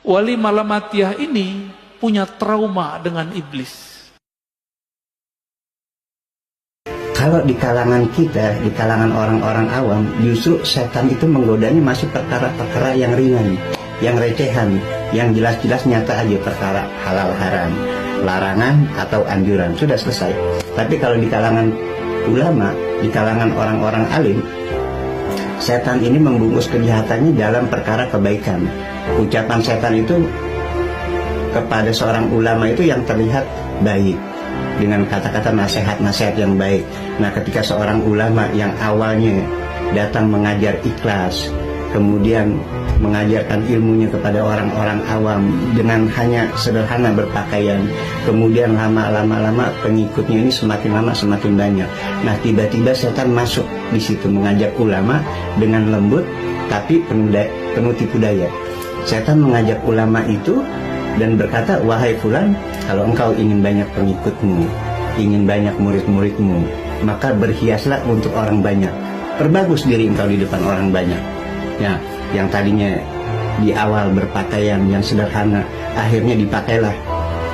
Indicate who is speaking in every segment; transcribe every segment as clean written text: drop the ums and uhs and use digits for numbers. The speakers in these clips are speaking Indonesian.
Speaker 1: Wali Malamatiyah ini punya trauma dengan iblis.
Speaker 2: Kalau di kalangan kita, di kalangan orang-orang awam, justru setan itu menggodanya masih perkara-perkara yang ringan, yang recehan, yang jelas-jelas nyata aja, perkara halal haram, larangan atau anjuran, sudah selesai. Tapi kalau di kalangan ulama, di kalangan orang-orang alim, setan ini membungkus kejahatannya dalam perkara kebaikan. Ucapan setan itu kepada seorang ulama itu yang terlihat baik, dengan kata-kata nasihat-nasihat yang baik. Nah, ketika seorang ulama yang awalnya datang mengajar ikhlas, kemudian mengajarkan ilmunya kepada orang-orang awam dengan hanya sederhana berpakaian, kemudian lama-lama pengikutnya ini semakin lama semakin banyak. Nah, tiba-tiba setan masuk di situ mengajak ulama dengan lembut tapi penuh tipu daya. Setan mengajak ulama itu dan berkata, wahai fulan, kalau engkau ingin banyak pengikutmu, ingin banyak murid-muridmu, maka berhiaslah untuk orang banyak. Perbagus diri engkau di depan orang banyak. Ya, yang tadinya di awal berpakaian yang sederhana, akhirnya dipakailah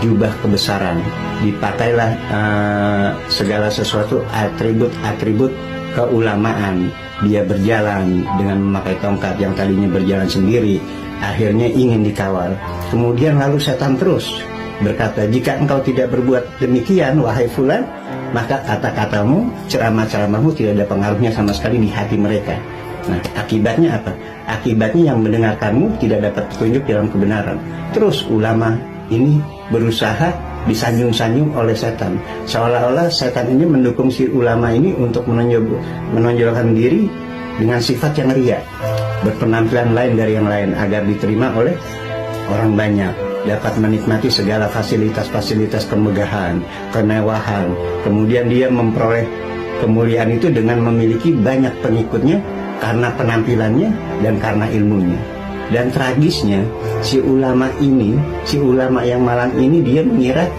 Speaker 2: jubah kebesaran, dipakailah segala sesuatu atribut-atribut keulamaan. Dia berjalan dengan memakai tongkat, yang tadinya berjalan sendiri, akhirnya ingin dikawal. Kemudian lalu setan terus berkata, jika engkau tidak berbuat demikian, wahai fulan, maka kata-katamu, ceramah-ceramahmu tidak ada pengaruhnya sama sekali di hati mereka. Nah, akibatnya apa? Akibatnya yang mendengarkanmu tidak dapat petunjuk dalam kebenaran. Terus ulama ini berusaha disanjung-sanjung oleh setan, seolah-olah setan ini mendukung si ulama ini untuk menonjolkan diri dengan sifat yang ria, berpenampilan lain dari yang lain agar diterima oleh orang banyak, dapat menikmati segala fasilitas-fasilitas kemegahan, kemewahan. Kemudian dia memperoleh kemuliaan itu dengan memiliki banyak pengikutnya karena penampilannya dan karena ilmunya. Dan tragisnya, si ulama yang malang ini, dia mengira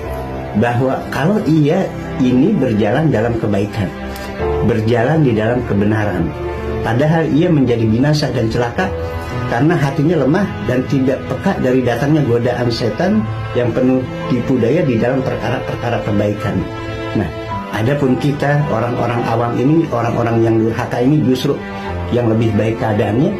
Speaker 2: bahwa kalau ia ini berjalan dalam kebaikan, berjalan di dalam kebenaran, padahal ia menjadi binasa dan celaka karena hatinya lemah dan tidak peka dari datangnya godaan setan yang penuh tipu daya di dalam perkara-perkara kebaikan. Nah, adapun kita, orang-orang awam ini, orang-orang yang durhaka ini, justru yang lebih baik keadaannya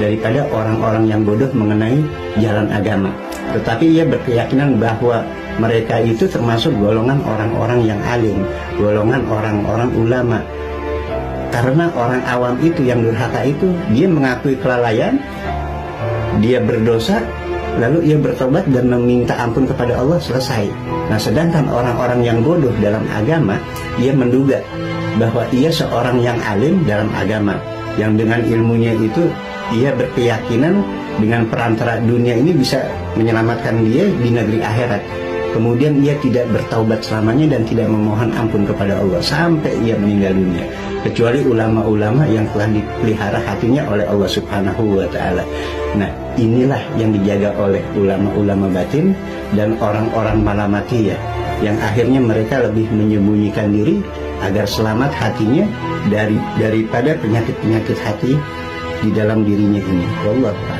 Speaker 2: daripada orang-orang yang bodoh mengenai jalan agama. Tetapi ia berkeyakinan bahwa mereka itu termasuk golongan orang-orang yang alim, golongan orang-orang ulama. Karena orang awam itu yang durhaka itu, dia mengakui kelalaian, dia berdosa, lalu ia bertobat dan meminta ampun kepada Allah, selesai. Nah, sedangkan orang-orang yang bodoh dalam agama, ia menduga bahwa ia seorang yang alim dalam agama, yang dengan ilmunya itu ia berkeyakinan dengan perantara dunia ini bisa menyelamatkan dia di negeri akhirat. Kemudian ia tidak bertaubat selamanya dan tidak memohon ampun kepada Allah sampai ia meninggal dunia, kecuali ulama-ulama yang telah dipelihara hatinya oleh Allah Subhanahu wa Ta'ala. Nah, inilah yang dijaga oleh ulama-ulama batin dan orang-orang Malamatiyah, yang akhirnya mereka lebih menyembunyikan diri agar selamat hatinya daripada penyakit-penyakit hati di dalam dirinya ini. Wallahu a'lam.